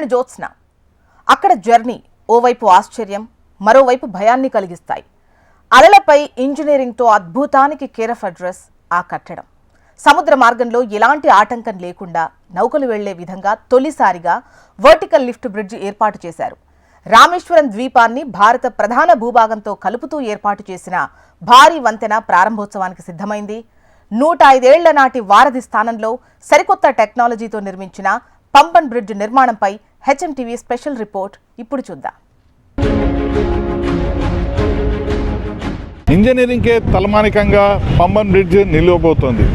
నేను జ్యోత్స్న. అక్కడ జర్నీ ఓవైపు ఆశ్చర్యం, మరోవైపు భయాన్ని కలిగిస్తాయి. అలలపై ఇంజనీరింగ్తో అద్భుతానికి కేర్ ఆఫ్ అడ్రస్ ఆ కట్టడం. సముద్ర మార్గంలో ఎలాంటి ఆటంకం లేకుండా నౌకలు వెళ్లే విధంగా తొలిసారిగా వర్టికల్ లిఫ్ట్ బ్రిడ్జ్ ఏర్పాటు చేశారు. రామేశ్వరం ద్వీపాన్ని భారత ప్రధాన భూభాగంతో కలుపుతూ ఏర్పాటు చేసిన భారీ వంతెన ప్రారంభోత్సవానికి సిద్ధమైంది. 105 ఏళ్ల నాటి వారధి స్థానంలో సరికొత్త టెక్నాలజీతో నిర్మించిన పంబన్ బ్రిడ్జ్ నిర్మాణంపై హెచ్ఎంటీవీ స్పెషల్ రిపోర్ట్ ఇప్పుడు చూద్దాం. ఇంజనీరింగ్కే తలమానికంగా పంబన్ బ్రిడ్జ్ నిలవబోతోంది.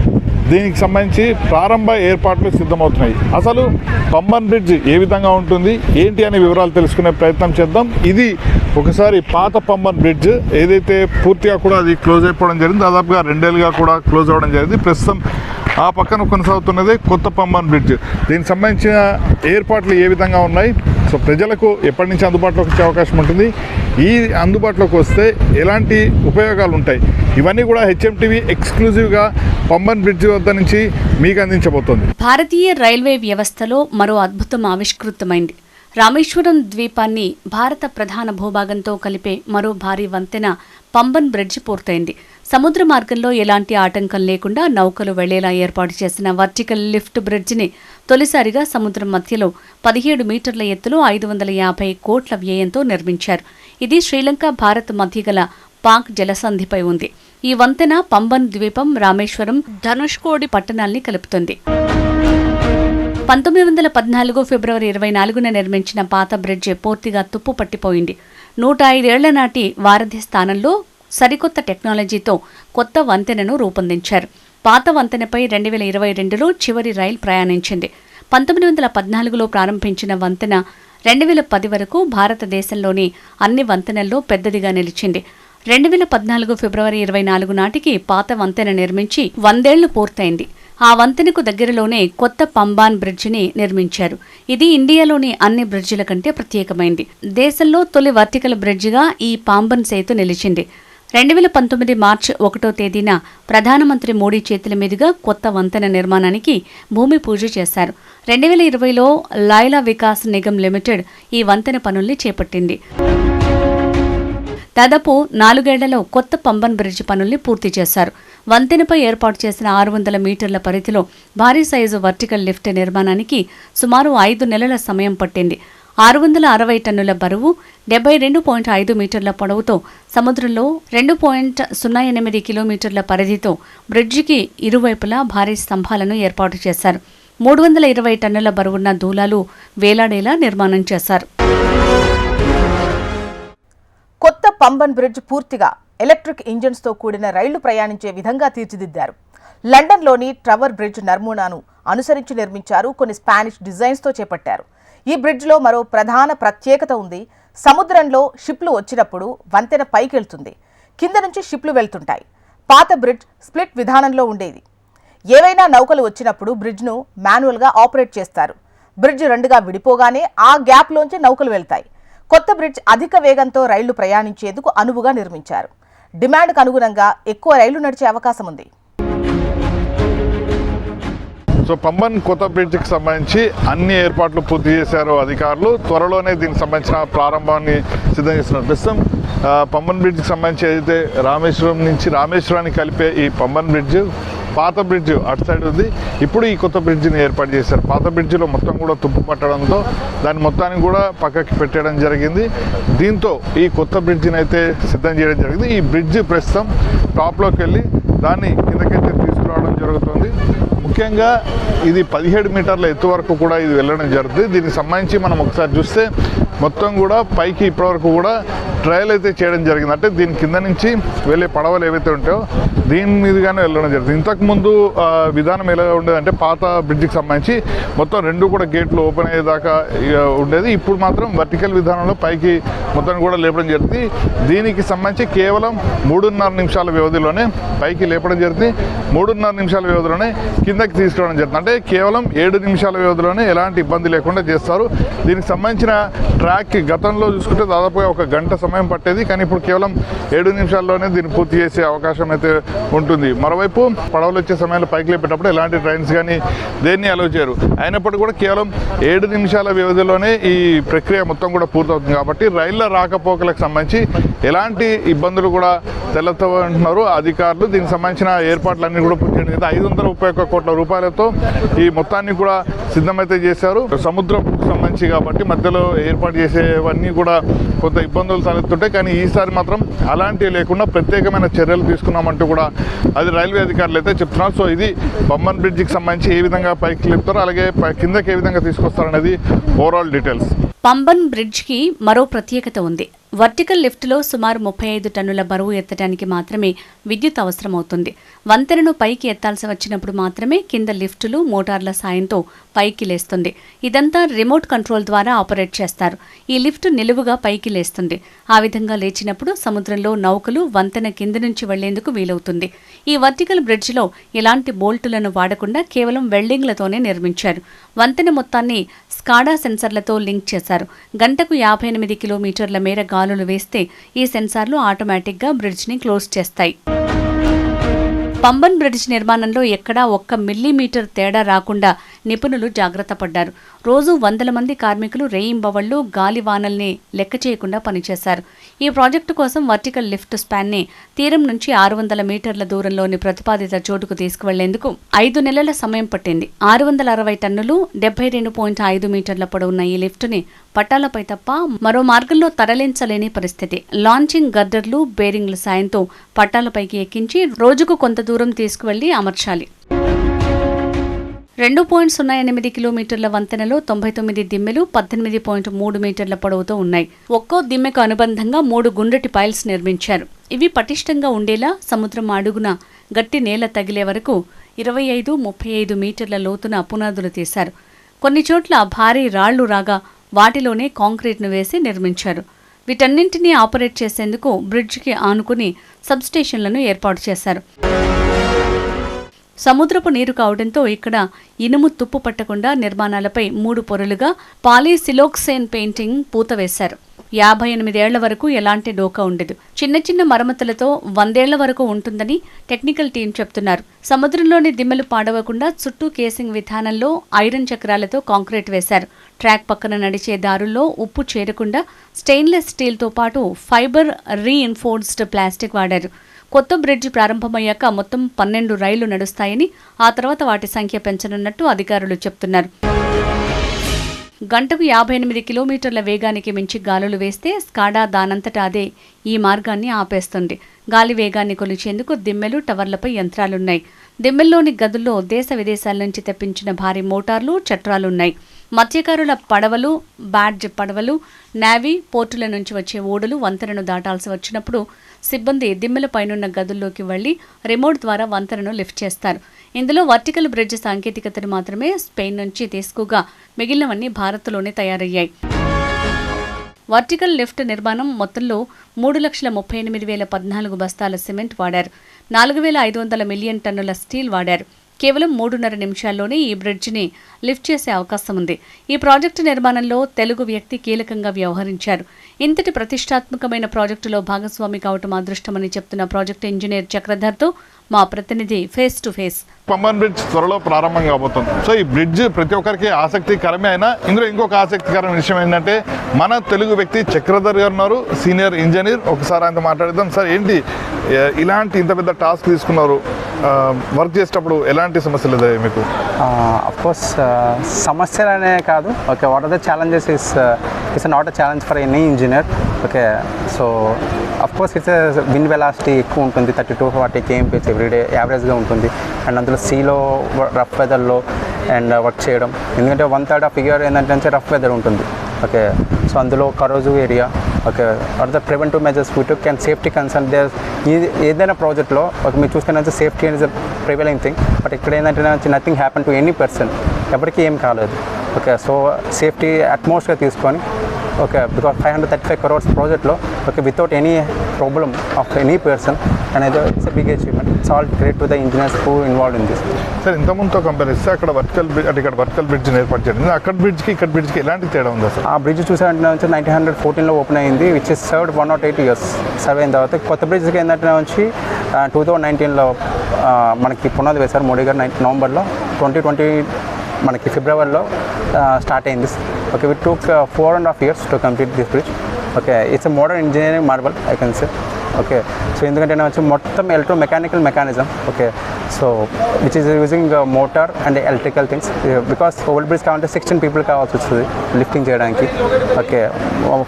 దీనికి సంబంధించి ప్రారంభ ఏర్పాట్లు సిద్ధమవుతున్నాయి. అసలు పంబన్ బ్రిడ్జ్ ఏ విధంగా ఉంటుంది, ఏంటి అనే వివరాలు తెలుసుకునే ప్రయత్నం చేద్దాం. ఇది ఒకసారి పాత పంబన్ బ్రిడ్జ్ ఏదైతే పూర్తిగా కూడా అది క్లోజ్ అయిపోవడం జరిగింది. దాదాపుగా 2 ఏళ్ళుగా కూడా క్లోజ్ అవ్వడం జరిగింది. ప్రస్తుతం ఆ పక్కన కొనసాగుతున్నది కొత్త పంబన్ బ్రిడ్జ్. దీనికి సంబంధించిన ఏర్పాట్లు ఏ విధంగా ఉన్నాయి, సో ప్రజలకు ఎప్పటి నుంచి అందుబాటులోకి వచ్చే అవకాశం ఉంటుంది, ఈ అందుబాటులోకి వస్తే ఎలాంటి ఉపయోగాలు ఉంటాయి, ఇవన్నీ కూడా హెచ్ఎంటీవీ ఎక్స్క్లూజివ్గా పంబన్ బ్రిడ్జ్ వద్ద నుంచి మీకు అందించబోతోంది. భారతీయ రైల్వే వ్యవస్థలో మరో అద్భుతం ఆవిష్కృతమైంది. రామేశ్వరం ద్వీపాన్ని భారత ప్రధాన భూభాగంతో కలిపే మరో భారీ వంతెన పంబన్ బ్రిడ్జ్ పూర్తయింది. సముద్ర మార్గంలో ఎలాంటి ఆటంకం లేకుండా నౌకలు వెళ్లేలా ఏర్పాటు చేసిన వర్టికల్ లిఫ్ట్ బ్రిడ్జిని తొలిసారిగా సముద్రం మధ్యలో 17 మీటర్ల ఎత్తులో 550 కోట్ల వ్యయంతో నిర్మించారు. ఇది శ్రీలంక, భారత్ మధ్య గల పాక్ జలసంధిపై ఉంది. ఈ వంతెన పంబన్ ద్వీపం, రామేశ్వరం, ధనుష్కోడి పట్టణాల్ని కలుపుతుంది. 1914 ఫిబ్రవరి 24న నిర్మించిన పాత బ్రిడ్జ్ పూర్తిగా తుప్పు పట్టిపోయింది. 105 ఏళ్ల నాటి వారధి స్థానంలో సరికొత్త టెక్నాలజీతో కొత్త వంతెనను రూపొందించారు. పాత వంతెనపై 2022లో చివరి రైలు ప్రయాణించింది. 1914లో ప్రారంభించిన వంతెన 2010 వరకు భారతదేశంలోని అన్ని వంతెనల్లో పెద్దదిగా నిలిచింది. 2014 ఫిబ్రవరి 24 నాటికి పాత వంతెన నిర్మించి 100 ఏళ్లు పూర్తయింది. ఆ వంతెనకు దగ్గరలోనే కొత్త పంబాన్ బ్రిడ్జిని నిర్మించారు. ఇది ఇండియాలోని అన్ని బ్రిడ్జిల కంటే ప్రత్యేకమైంది. దేశంలో తొలి వర్టికల్ బ్రిడ్జిగా ఈ పాంబన్ సేతు నిలిచింది. 2019 మార్చి 1వ తేదీన ప్రధానమంత్రి మోడీ చేతుల మీదుగా కొత్త వంతెన నిర్మాణానికి భూమి పూజ చేశారు. 2020లో లైలా వికాస్ నిగమ్ లిమిటెడ్ ఈ వంతెన పనుల్ని చేపట్టింది. దాదాపు 4 ఏళ్లలో కొత్త పంబన్ బ్రిడ్జ్ పనుల్ని పూర్తి చేశారు. వంతెనపై ఏర్పాటు చేసిన 600 మీటర్ల పరిధిలో భారీ సైజు వర్టికల్ లిఫ్ట్ నిర్మాణానికి సుమారు 5 నెలల సమయం పట్టింది. 660 టన్నుల బరువు, 72.5 మీటర్ల పొడవుతో సముద్రంలో 2.08 కిలోమీటర్ల పరిధితో బ్రిడ్జికి ఇరువైపులా భారీ స్తంభాలను ఏర్పాటు చేశారు. 320 టన్నుల బరువున్న దూలాలు వేలాడేలా నిర్మాణం చేశారు. కొత్త పంబన్ బ్రిడ్జ్ పూర్తిగా ఎలక్ట్రిక్ ఇంజన్స్తో కూడిన రైళ్లు ప్రయాణించే విధంగా తీర్చిదిద్దారు. లండన్లోని టవర్ బ్రిడ్జ్ నమూనాను అనుసరించి నిర్మించారు. కొన్ని స్పానిష్ డిజైన్స్తో చేపట్టారు. ఈ బ్రిడ్జ్లో మరో ప్రధాన ప్రత్యేకత ఉంది. సముద్రంలో షిప్లు వచ్చినప్పుడు వంతెన పైకెళ్తుంది, కింద నుంచి షిప్లు వెళ్తుంటాయి. పాత బ్రిడ్జ్ స్ప్లిట్ విధానంలో ఉండేది. ఏవైనా నౌకలు వచ్చినప్పుడు బ్రిడ్జ్ను మాన్యువల్గా ఆపరేట్ చేస్తారు. బ్రిడ్జ్ 2గా విడిపోగానే ఆ గ్యాప్లోంచి నౌకలు వెళ్తాయి. కొత్త బ్రిడ్జ్ అధిక వేగంతో రైళ్లు ప్రయాణించేందుకు అనువుగా నిర్మించారు. డిమాండ్కు అనుగుణంగా ఎక్కువ రైళ్లు నడిచే అవకాశం ఉంది. సో పంబన్ కొత్త బ్రిడ్జ్కి సంబంధించి అన్ని ఏర్పాట్లు పూర్తి చేశారు అధికారులు. త్వరలోనే దీనికి సంబంధించిన ప్రారంభాన్ని సిద్ధం చేస్తున్నారు. ప్రస్తుతం పంబన్ బ్రిడ్జ్కి సంబంధించి ఏదైతే రామేశ్వరం నుంచి రామేశ్వరాన్ని కలిపే ఈ పంబన్ బ్రిడ్జ్, పాత బ్రిడ్జ్ అటు సైడ్ ఉంది. ఇప్పుడు ఈ కొత్త బ్రిడ్జిని ఏర్పాటు చేశారు. పాత బ్రిడ్జిలో మొత్తం కూడా తుప్పు పట్టడంతో దాన్ని మొత్తాన్ని కూడా పక్కకి పెట్టడం జరిగింది. దీంతో ఈ కొత్త బ్రిడ్జిని అయితే సిద్ధం చేయడం జరిగింది. ఈ బ్రిడ్జ్ ప్రస్తుతం టాప్లోకి వెళ్ళి దాన్ని కిందకైతే తీసుకురావడం జరుగుతుంది. ముఖ్యంగా ఇది 17 మీటర్ల ఎత్తు వరకు కూడా ఇది వెళ్ళడం జరుగుతుంది. దీనికి సంబంధించి మనం ఒకసారి చూస్తే మొత్తం కూడా పైకి ఇప్పటివరకు కూడా ట్రయల్ అయితే చేయడం జరిగింది. అంటే దీని కింద నుంచి వెళ్ళే పడవలు ఏవైతే ఉంటాయో దీని మీదుగానే వెళ్ళడం జరుగుతుంది. ఇంతకుముందు విధానం ఎలా ఉండేదంటే పాత బ్రిడ్జికి సంబంధించి మొత్తం 2 కూడా గేట్లు ఓపెన్ అయ్యేదాకా ఉండేది. ఇప్పుడు మాత్రం వర్టికల్ విధానంలో పైకి మొత్తం కూడా లేపడం జరుగుతుంది. దీనికి సంబంధించి కేవలం 3.5 నిమిషాల వ్యవధిలోనే పైకి లేపడం జరుగుతుంది. 3.5 నిమిషాల వ్యవధిలోనే కిందకి తీసుకురావడం జరుగుతుంది. అంటే కేవలం 7 నిమిషాల వ్యవధిలోనే ఎలాంటి ఇబ్బంది లేకుండా చేస్తారు. దీనికి సంబంధించిన ట్రాక్ గతంలో చూసుకుంటే దాదాపుగా 1 గంట సమయం పట్టేది, కానీ ఇప్పుడు కేవలం 7 నిమిషాల్లోనే దీన్ని పూర్తి చేసే అవకాశం అయితే ఉంటుంది. మరోవైపు పడవలు వచ్చే సమయంలో పైకి లేపేటప్పుడు ఎలాంటి ట్రైన్స్ కానీ దేన్ని అలౌ చేయరు. అయినప్పటికీ కూడా కేవలం 7 నిమిషాల వ్యవధిలోనే ఈ ప్రక్రియ మొత్తం కూడా పూర్తవుతుంది. కాబట్టి రైళ్ల రాకపోకలకు సంబంధించి ఎలాంటి ఇబ్బందులు కూడా తెలవుతాయంటున్నారు అధికారులు. దీనికి సంబంధించిన ఏర్పాట్లన్నీ కూడా పూర్తి చేయడం 531 కోట్ల రూపాయలతో ఈ మొత్తాన్ని కూడా సిద్ధమైతే చేశారు. సముద్రంకు సంబంధించి కాబట్టి మధ్యలో ఏర్పాటు చేసేవన్నీ కూడా కొంత ఇబ్బందులు తలెత్తుంటాయి, కానీ ఈసారి మాత్రం అలాంటివి లేకుండా ప్రత్యేకమైన చర్యలు తీసుకున్నామంటూ కూడా అది రైల్వే అధికారులు అయితే చెప్తున్నారు. సో ఇది పంబన్ బ్రిడ్జికి సంబంధించి ఏ విధంగా పైకి లేపుతారో అలాగే కిందకి ఏ విధంగా తీసుకొస్తారనేది ఓవరాల్ డీటెయిల్స్. పంబన్ బ్రిడ్జ్కి మరో ప్రత్యేకత ఉంది. వర్టికల్ లిఫ్ట్లో సుమారు 35 టన్నుల బరువు ఎత్తడానికి మాత్రమే విద్యుత్ అవసరమవుతుంది. వంతెనను పైకి ఎత్తాల్సి వచ్చినప్పుడు మాత్రమే కింద లిఫ్టులు మోటార్ల సాయంతో పైకి లేస్తుంది. ఇదంతా రిమోట్ కంట్రోల్ ద్వారా ఆపరేట్ చేస్తారు. ఈ లిఫ్ట్ నిలువుగా పైకి లేస్తుంది. ఆ విధంగా లేచినప్పుడు సముద్రంలో నౌకలు వంతెన కింద నుంచి వెళ్లేందుకు వీలవుతుంది. ఈ వర్టికల్ బ్రిడ్జ్లో ఎలాంటి బోల్టులను వాడకుండా కేవలం వెల్డింగ్లతోనే నిర్మించారు. వంతెన మొత్తాన్ని స్కాడా సెన్సర్లతో లింక్ చేశారు. గంటకు 58 కిలోమీటర్ల మేర గాలులు వేస్తే ఈ సెన్సార్లు ఆటోమేటిక్గా బ్రిడ్జ్ని క్లోజ్ చేస్తాయి. పంబన్ బ్రిడ్జ్ నిర్మాణంలో ఎక్కడా 1 మిల్లీమీటర్ తేడా రాకుండా నిపుణులు జాగ్రత్త పడ్డారు. రోజు 100 మంది కార్మికులు రేయింబవళ్లు గాలివానల్ని లెక్క చేయకుండా పనిచేశారు. ఈ ప్రాజెక్టు కోసం వర్టికల్ లిఫ్ట్ స్పాన్ని తీరం నుంచి 600 మీటర్ల దూరంలోని ప్రతిపాదిత చోటుకు తీసుకువెళ్లేందుకు 5 నెలల సమయం పట్టింది. 660 టన్నులు 72.5 మీటర్ల పొడవున్న ఈ లిఫ్టుని పట్టాలపై తప్ప మరో మార్గంలో తరలించలేని పరిస్థితి. లాంచింగ్ గర్డర్లు, బేరింగ్ల సాయంతో పట్టాలపైకి ఎక్కించి రోజుకు కొంత దూరం తీసుకువెళ్లి అమర్చాలి. 2.08 కిలోమీటర్ల వంతెనలో 99 దిమ్మెలు 18.3 మీటర్ల పొడవుతో ఉన్నాయి. ఒక్కో దిమ్మెకు అనుబంధంగా 3 గుండ్రటి పైల్స్ నిర్మించారు. ఇవి పటిష్టంగా ఉండేలా సముద్రం అడుగున గట్టి నేల తగిలే వరకు 25-35 మీటర్ల లోతున పునాదులు తీశారు. కొన్ని చోట్ల భారీ రాళ్లు రాగా వాటిలోనే కాంక్రీట్ను వేసి నిర్మించారు. వీటన్నింటినీ ఆపరేట్ చేసేందుకు బ్రిడ్జికి ఆనుకుని సబ్స్టేషన్లను ఏర్పాటు చేశారు. సముద్రపు నీరు కావడంతో ఇక్కడ ఇనుము తుప్పు పట్టకుండా నిర్మాణాలపై 3 పొరలుగా పాలీసిలోక్సేన్ పెయింటింగ్ పూత వేశారు. 58 ఏళ్ల వరకు ఎలాంటి డోకా ఉండదు. చిన్న చిన్న మరమ్మతులతో 100 ఏళ్ల వరకు ఉంటుందని టెక్నికల్ టీం చెప్తున్నారు. సముద్రంలోని దిమ్మెలు పాడవకుండా చుట్టూ కేసింగ్ విధానంలో ఐరన్ చక్రాలతో కాంక్రీట్ వేశారు. ట్రాక్ పక్కన నడిచే దారుల్లో ఉప్పు చేరకుండా స్టెయిన్లెస్ స్టీల్తో పాటు ఫైబర్ రీఇన్ఫోర్స్డ్ ప్లాస్టిక్ వాడారు. కొత్త బ్రిడ్జి ప్రారంభమయ్యాక మొత్తం 12 రైళ్లు నడుస్తాయని, ఆ తర్వాత వాటి సంఖ్య పెంచనున్నట్టు అధికారులు చెప్తున్నారు. గంటకు 58 కిలోమీటర్ల వేగానికి మించి గాలులు వేస్తే స్కాడా దానంతటా అదే ఈ మార్గాన్ని ఆపేస్తుంది. గాలి వేగాన్ని కొలిచేందుకు దిమ్మెలు, టవర్లపై యంత్రాలున్నాయి. దిమ్మెల్లోని గదుల్లో దేశ విదేశాల నుంచి తెప్పించిన భారీ మోటార్లు, చట్రాలున్నాయి. మత్స్యకారుల పడవలు, బ్యాడ్జ్ పడవలు, నేవీ, పోర్టుల నుంచి వచ్చే ఓడలు వంతెనను దాటాల్సి వచ్చినప్పుడు సిబ్బంది దిమ్మెల పైనున్న గదుల్లోకి వెళ్లి రిమోట్ ద్వారా వంతెనను లిఫ్ట్ చేస్తారు. ఇందులో వర్టికల్ బ్రిడ్జ్ సాంకేతికతను మాత్రమే స్పెయిన్ నుంచి తీసుకోగా మిగిలినవన్నీ భారత్లోనే తయారయ్యాయి. వర్టికల్ లిఫ్ట్ నిర్మాణం మొత్తంలో 3,38,014 బస్తాల సిమెంట్ వాడారు. 4,500 మిలియన్ టన్నుల స్టీల్ వాడారు. కేవలం 3.5 నిమిషాల్లోనే ఈ బ్రిడ్జిని లిఫ్ట్ చేసే అవకాశం ఉంది. ఈ ప్రాజెక్టు నిర్మాణంలో తెలుగు వ్యక్తి కీలకంగా వ్యవహరించారు. ఇంతటి ప్రతిష్టాత్మకమైన ప్రాజెక్టులో భాగస్వామి కావటం అదృష్టమని చెప్తున్న ప్రాజెక్టు ఇంజనీర్ చక్రధర్తో మా ప్రతినిధి face to face. Pamban bridge త్వరలో ప్రారంభం కాబోతుంది. సో ఈ బ్రిడ్జ్ ప్రతి ఒక్కరికి ఆసక్తికరమే. అయినా ఇందులో ఇంకొక ఆసక్తికరమైన విషయం ఏంటంటే మన తెలుగు వ్యక్తి చక్రధర్ గారు ఉన్నారు, సీనియర్ ఇంజనీర్. ఒకసారి ఆయనతో మాట్లాడిద్దాం. సార్, ఏంటి ఇలాంటి ఇంత పెద్ద టాస్క్ తీసుకున్నారు? వర్క్ చేసేటప్పుడు ఎలాంటి సమస్యలు ఎదురయ్యాయి మీకు? అఫ్కోర్స్ సమస్యలు అనే కాదు. Okay, what are the challenges is not a challenge for any engineer. Okay, so of course it's wind velocity ఎక్కువ ఉంటుంది, 30-40 kmph ఎవ్రీడే యావరేజ్గా ఉంటుంది. అండ్ అందులో సీలో రఫ్ వెదర్లో అండ్ వర్క్ చేయడం, ఎందుకంటే 1/3 ఆఫ్ ఇయర్ ఏంటంటే రఫ్ వెదర్ ఉంటుంది. ఓకే, సో అందులో కరోజు area. Okay, are the preventive measures we took and safety concern. ఏదైనా ప్రాజెక్ట్లో ఒక మీరు చూస్తే సేఫ్టీ అనేది ప్రివైలింగ్ థింగ్. బట్ ఇక్కడ ఏంటంటే nothing happen to any person, ఎవరికి ఏం కాలేదు. ఓకే, సో సేఫ్టీ అట్మోస్ట్గా తీసుకొని ఓకే, బికాస్ 535 crores ప్రాజెక్ట్లో okay without any problem of any person అనేది it's a big achievement. It's all great to the engineers who involved in this. Sir ఇంతకుముందుతో compare చేస్తే అక్కడ వర్టికల్ బ్రిడ్జ్ అంటే ఇక్కడ vertical bridge ఏర్పాటు చేయడం అక్కడ బ్రిడ్జ్కి ఇక్కడ బ్రిడ్జ్కి ఎలాంటి తేడా ఉందా సార్? ఆ బ్రిడ్జ్ చూసారంటే వచ్చి 1914లో ఓపెన్ అయింది, which is served 108 years serve అయిన తర్వాత. కొత్త బ్రిడ్జ్కి ఏంటంటే వచ్చి 2019లో మనకి పునాది వేశారు మోడీ గారు. నవంబర్లో 2020 మనకి ఫిబ్రవరిలో స్టార్ట్ అయింది. Okay, it took 4.5 years to complete this bridge. Okay, it's a modern engineering marvel I can say. Okay, so ఎందుకంటే వచ్చి మొత్తం electromechanical mechanism. Okay, so which is using motor and electrical things. Because old bridge కావాలంటే 16 people కావాల్సి వస్తుంది lifting చేయడానికి. Okay,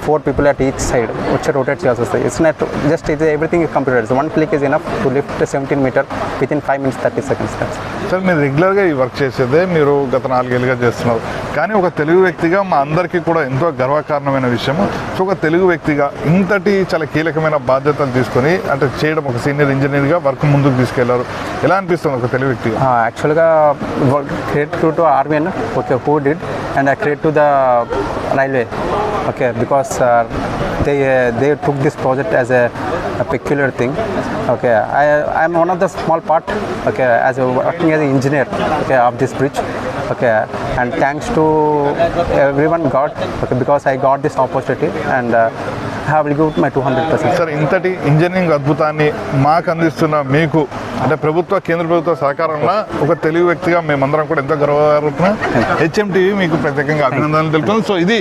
4 people at each side వచ్చి rotate చేయాల్సి వస్తుంది. ఇట్స్ నాట్ జస్ట్ ఇది everything computers. 1 click is enough to lift 17 meter within 5 minutes 30 seconds. Sir మీరు రెగ్యులర్గా ఈ వర్క్ చేసేదే మీరు గత 4 ఏళ్ళుగా చేస్తున్నారు, కానీ ఒక తెలుగు వ్యక్తిగా మా అందరికీ కూడా ఎంతో గర్వకారణమైన విషయము. సో ఒక తెలుగు వ్యక్తిగా ఇంతటి చాలా కీలకమైన బాధ్యతలు తీసుకొని అంటే చేయడం, ఒక సీనియర్ ఇంజనీర్గా వర్క్ ముందుకు తీసుకెళ్లారు. ఎలా అనిపిస్తుంది ఒక తెలుగు వ్యక్తిగా? యాక్చువల్గా క్రెడిట్ టు ఆర్మీ అన్న. Okay, who did and credit to the railway. Okay, because they took this project as a peculiar thing. Okay, I am one of the small part. Okay, as working as an engineer. Okay, of this bridge. Okay, and thanks to everyone got. Okay, because I got this opportunity and I will give my 200%. Sir ఇంతటి engineering అద్భుతాన్ని మాకు అందిస్తున్న మీకు అంటే కేంద్ర ప్రభుత్వ సహకారంలో ఒక తెలుగు వ్యక్తిగా మేమందరం కూడా ఎంతో గర్వపడుతున్నాం. హెచ్ఎంటీవీ మీకు ప్రత్యేకంగా అభినందనలు తెలుపుతుంది. సో ఇది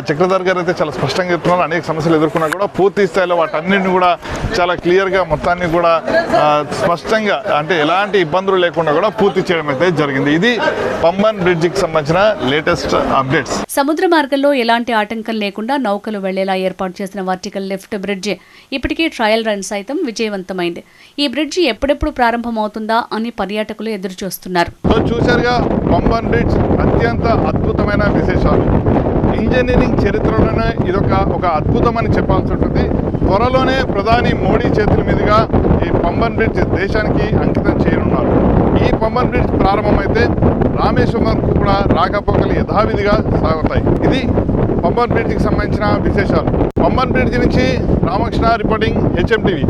చక్రధర్ గారు అయితే చాలా స్పష్టంగా చెప్తున్నారు. అనేక సమస్యలు ఎదుర్కొన్నా కూడా పూర్తి స్థాయిలో వాటన్నింటిని కూడా చాలా క్లియర్గా మొత్తాన్ని కూడా స్పష్టంగా అంటే ఎలాంటి ఇబ్బందులు లేకుండా కూడా పూర్తి చేయడం అయితే జరిగింది. ఇది పంబన్ బ్రిడ్జికి సంబంధించిన లేటెస్ట్ అప్డేట్స్. సముద్ర మార్గంలో ఎలాంటి ఆటంకం లేకుండా నౌకలు వెళ్లేలా ఏర్పాటు చేసిన వర్టికల్ లిఫ్ట్ బ్రిడ్జి ఇప్పటికీ ట్రయల్ రన్ సైతం విజయవంతమైంది. ఈ బ్రిడ్జి ఎప్పుడెప్పుడు ప్రారంభమవుతుందా అని పర్యాటకులు ఎదురు చూస్తున్నారు. చూశారుగా పంబన్ బ్రిడ్జ్ అత్యంత అద్భుతమైన విశేషాలు. ఇంజనీరింగ్ చరిత్రలోనే ఒక అద్భుతం అని చెప్పాల్సి ఉంటుంది. త్వరలోనే ప్రధాని మోడీ చేతుల మీదుగా ఈ పంబన్ బ్రిడ్జ్ దేశానికి అంకితం చేయనున్నారు. ఈ పంబన్ బ్రిడ్జ్ ప్రారంభమైతే రామేశ్వరంకు కూడా రాకపోకలు యథావిధిగా సాగుతాయి. ఇది పంబన్ బ్రిడ్జికి సంబంధించిన విశేషాలు. పంబన్ బ్రిడ్జ్ నుంచి రామకృష్ణ రిపోర్టింగ్, హెచ్ఎంటీవీ.